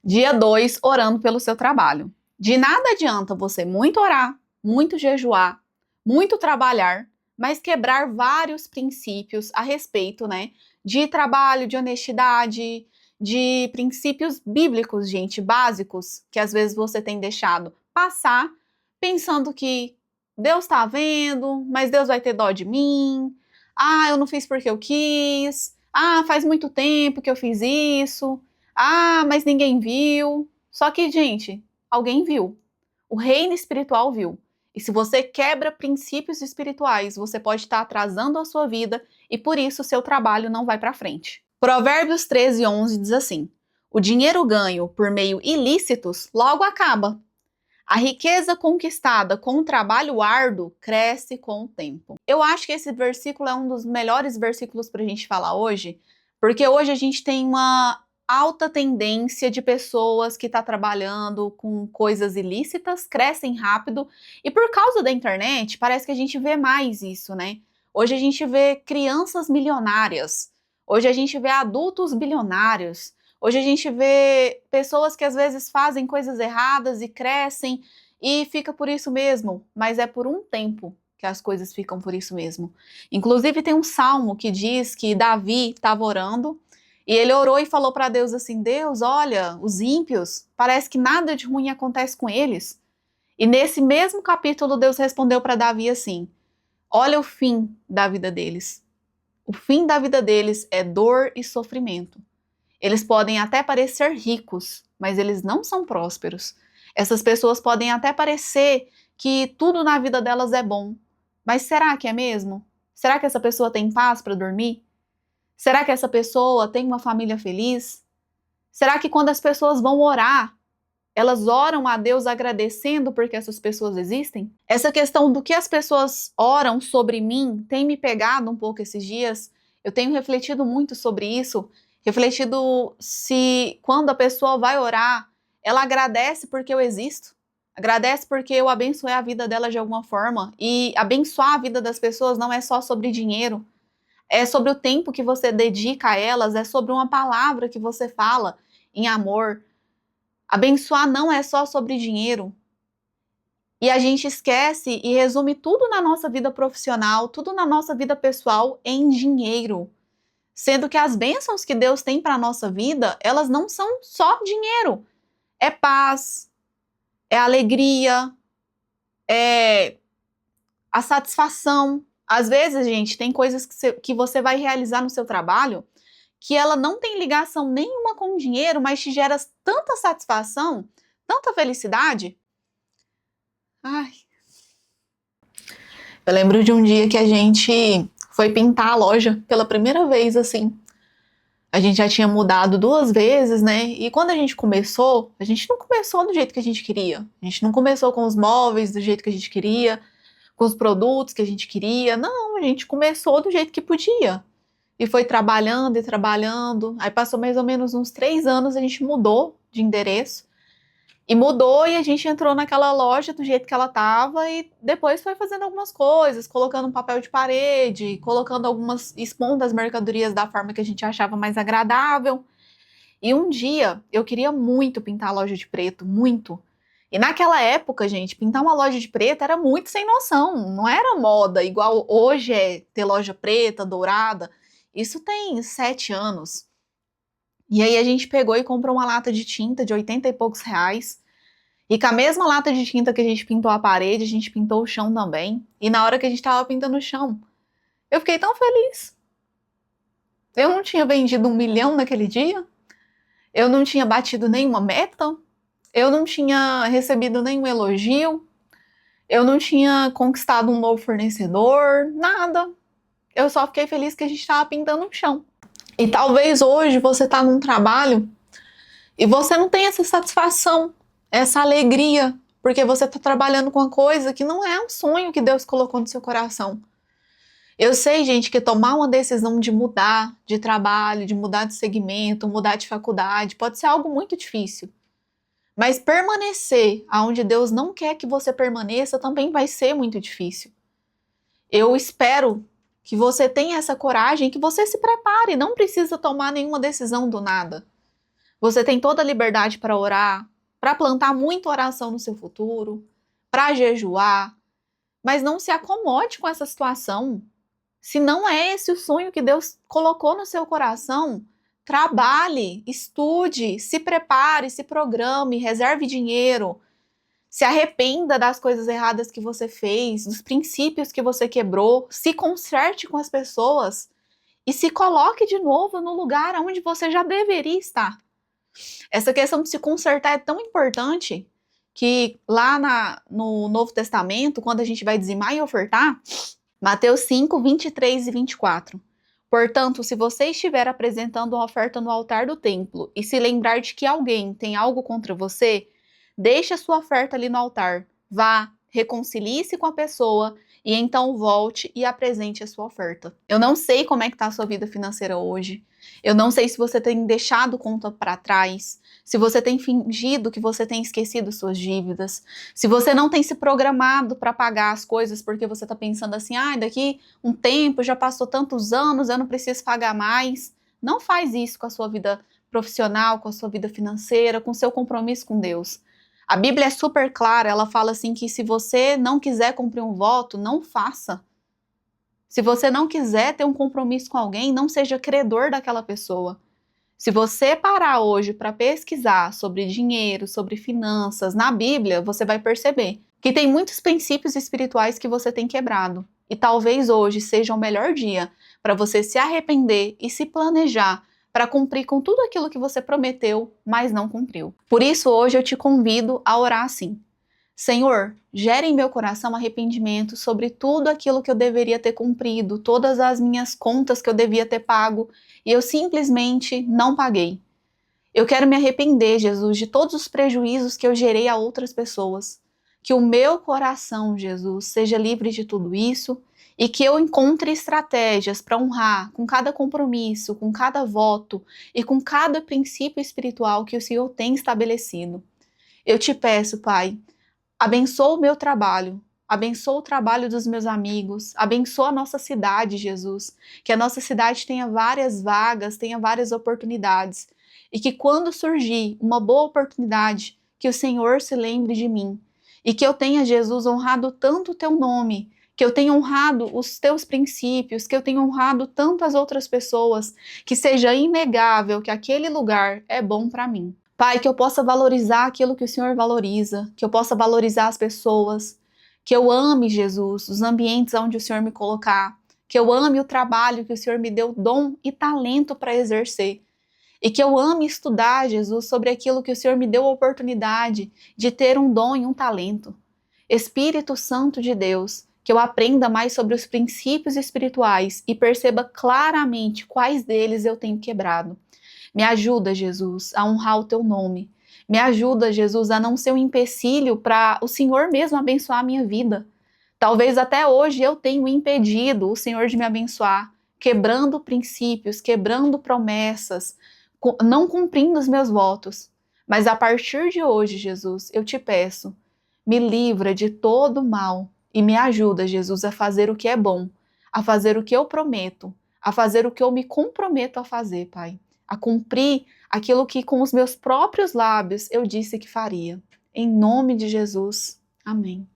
Dia 2, orando pelo seu trabalho. De nada adianta você muito orar, muito jejuar, muito trabalhar, mas quebrar vários princípios a respeito, de trabalho, de honestidade, de princípios bíblicos, gente, básicos, que às vezes você tem deixado passar, pensando que Deus está vendo, mas Deus vai ter dó de mim. Ah, eu não fiz porque eu quis. Ah, faz muito tempo que eu fiz isso. Ah, mas ninguém viu. Só que, gente, alguém viu. O reino espiritual viu. E se você quebra princípios espirituais, você pode estar atrasando a sua vida e por isso o seu trabalho não vai para frente. Provérbios 13:11 diz assim: o dinheiro ganho por meio ilícitos logo acaba. A riqueza conquistada com um trabalho árduo cresce com o tempo. Eu acho que esse versículo é um dos melhores versículos para a gente falar hoje, porque hoje a gente tem uma alta tendência de pessoas que estão trabalhando com coisas ilícitas, crescem rápido, e por causa da internet, parece que a gente vê mais isso, né? Hoje a gente vê crianças milionárias, hoje a gente vê adultos bilionários, hoje a gente vê pessoas que às vezes fazem coisas erradas e crescem e fica por isso mesmo, mas é por um tempo que as coisas ficam por isso mesmo. Inclusive tem um salmo que diz que Davi estava orando e ele orou e falou para Deus assim: Deus, olha, os ímpios, parece que nada de ruim acontece com eles. E nesse mesmo capítulo Deus respondeu para Davi assim: olha o fim da vida deles. O fim da vida deles é dor e sofrimento. Eles podem até parecer ricos, mas eles não são prósperos. Essas pessoas podem até parecer que tudo na vida delas é bom, mas será que é mesmo? Será que essa pessoa tem paz para dormir? Será que essa pessoa tem uma família feliz? Será que quando as pessoas vão orar, elas oram a Deus agradecendo porque essas pessoas existem? Essa questão do que as pessoas oram sobre mim tem me pegado um pouco esses dias. Eu tenho refletido muito sobre isso, refletido se quando a pessoa vai orar, ela agradece porque eu existo, agradece porque eu abençoei a vida dela de alguma forma. E abençoar a vida das pessoas não é só sobre dinheiro, é sobre o tempo que você dedica a elas, é sobre uma palavra que você fala em amor. Abençoar não é só sobre dinheiro. E a gente esquece e resume tudo na nossa vida profissional, tudo na nossa vida pessoal em dinheiro. Sendo que as bênçãos que Deus tem para a nossa vida, elas não são só dinheiro. É paz, é alegria, é a satisfação. Às vezes, gente, tem coisas que você vai realizar no seu trabalho que ela não tem ligação nenhuma com o dinheiro, mas te gera tanta satisfação, tanta felicidade. Ai. Eu lembro de um dia que a gente foi pintar a loja pela primeira vez, assim. A gente já tinha mudado 2 vezes, né? E quando a gente não começou do jeito que a gente queria. A gente não começou com os móveis do jeito que a gente queria, com os produtos que a gente queria. Não, a gente começou do jeito que podia. E foi trabalhando e trabalhando. Aí passou mais ou menos uns 3 anos, a gente mudou de endereço. E mudou e a gente entrou naquela loja do jeito que ela estava e depois foi fazendo algumas coisas, colocando um papel de parede, expondo as mercadorias da forma que a gente achava mais agradável. E um dia eu queria muito pintar a loja de preto, muito. E naquela época, gente, pintar uma loja de preto era muito sem noção, não era moda igual hoje é ter loja preta, dourada. Isso tem 7 anos. E aí a gente pegou e comprou uma lata de tinta de 80 e poucos reais. E com a mesma lata de tinta que a gente pintou a parede, a gente pintou o chão também. E na hora que a gente tava pintando o chão, eu fiquei tão feliz. Eu não tinha vendido 1 milhão naquele dia. Eu não tinha batido nenhuma meta. Eu não tinha recebido nenhum elogio. Eu não tinha conquistado um novo fornecedor. Nada. Eu só fiquei feliz que a gente tava pintando o chão. E talvez hoje você tá num trabalho e você não tem essa satisfação, essa alegria, porque você está trabalhando com uma coisa que não é um sonho que Deus colocou no seu coração. Eu sei, gente, que tomar uma decisão de mudar de trabalho, de mudar de segmento, mudar de faculdade, pode ser algo muito difícil. Mas permanecer aonde Deus não quer que você permaneça também vai ser muito difícil. Eu espero que você tenha essa coragem, que você se prepare, não precisa tomar nenhuma decisão do nada. Você tem toda a liberdade para orar, para plantar muita oração no seu futuro, para jejuar, mas não se acomode com essa situação. Se não é esse o sonho que Deus colocou no seu coração, trabalhe, estude, se prepare, se programe, reserve dinheiro, se arrependa das coisas erradas que você fez, dos princípios que você quebrou, se conserte com as pessoas e se coloque de novo no lugar onde você já deveria estar. Essa questão de se consertar é tão importante que lá no Novo Testamento, quando a gente vai dizimar e ofertar, Mateus 5, 23 e 24. Portanto, se você estiver apresentando uma oferta no altar do templo e se lembrar de que alguém tem algo contra você, deixe a sua oferta ali no altar. Vá, reconcilie-se com a pessoa e então volte e apresente a sua oferta. Eu não sei como é que está a sua vida financeira hoje. Eu não sei se você tem deixado conta para trás, se você tem fingido que você tem esquecido suas dívidas, se você não tem se programado para pagar as coisas porque você está pensando assim, daqui um tempo, já passou tantos anos, eu não preciso pagar mais. Não faz isso com a sua vida profissional, com a sua vida financeira, com o seu compromisso com Deus. A Bíblia é super clara, ela fala assim que se você não quiser cumprir um voto, não faça. Se você não quiser ter um compromisso com alguém, não seja credor daquela pessoa. Se você parar hoje para pesquisar sobre dinheiro, sobre finanças na Bíblia, você vai perceber que tem muitos princípios espirituais que você tem quebrado. E talvez hoje seja o melhor dia para você se arrepender e se planejar para cumprir com tudo aquilo que você prometeu, mas não cumpriu. Por isso, hoje eu te convido a orar assim. Senhor, gere em meu coração arrependimento sobre tudo aquilo que eu deveria ter cumprido, todas as minhas contas que eu devia ter pago e eu simplesmente não paguei. Eu quero me arrepender, Jesus, de todos os prejuízos que eu gerei a outras pessoas. Que o meu coração, Jesus, seja livre de tudo isso e que eu encontre estratégias para honrar com cada compromisso, com cada voto e com cada princípio espiritual que o Senhor tem estabelecido. Eu te peço, Pai, abençoa o meu trabalho, abençoa o trabalho dos meus amigos, abençoa a nossa cidade, Jesus, que a nossa cidade tenha várias vagas, tenha várias oportunidades, e que quando surgir uma boa oportunidade, que o Senhor se lembre de mim, e que eu tenha, Jesus, honrado tanto o teu nome, que eu tenha honrado os teus princípios, que eu tenha honrado tantas outras pessoas, que seja inegável que aquele lugar é bom para mim. Pai, que eu possa valorizar aquilo que o Senhor valoriza, que eu possa valorizar as pessoas, que eu ame, Jesus, os ambientes onde o Senhor me colocar, que eu ame o trabalho que o Senhor me deu dom e talento para exercer, e que eu ame estudar, Jesus, sobre aquilo que o Senhor me deu a oportunidade de ter um dom e um talento. Espírito Santo de Deus, que eu aprenda mais sobre os princípios espirituais e perceba claramente quais deles eu tenho quebrado. Me ajuda, Jesus, a honrar o teu nome. Me ajuda, Jesus, a não ser um empecilho para o Senhor mesmo abençoar a minha vida. Talvez até hoje eu tenha impedido o Senhor de me abençoar, quebrando princípios, quebrando promessas, não cumprindo os meus votos. Mas a partir de hoje, Jesus, eu te peço, me livra de todo mal e me ajuda, Jesus, a fazer o que é bom, a fazer o que eu prometo, a fazer o que eu me comprometo a fazer, Pai. A cumprir aquilo que com os meus próprios lábios eu disse que faria. Em nome de Jesus. Amém.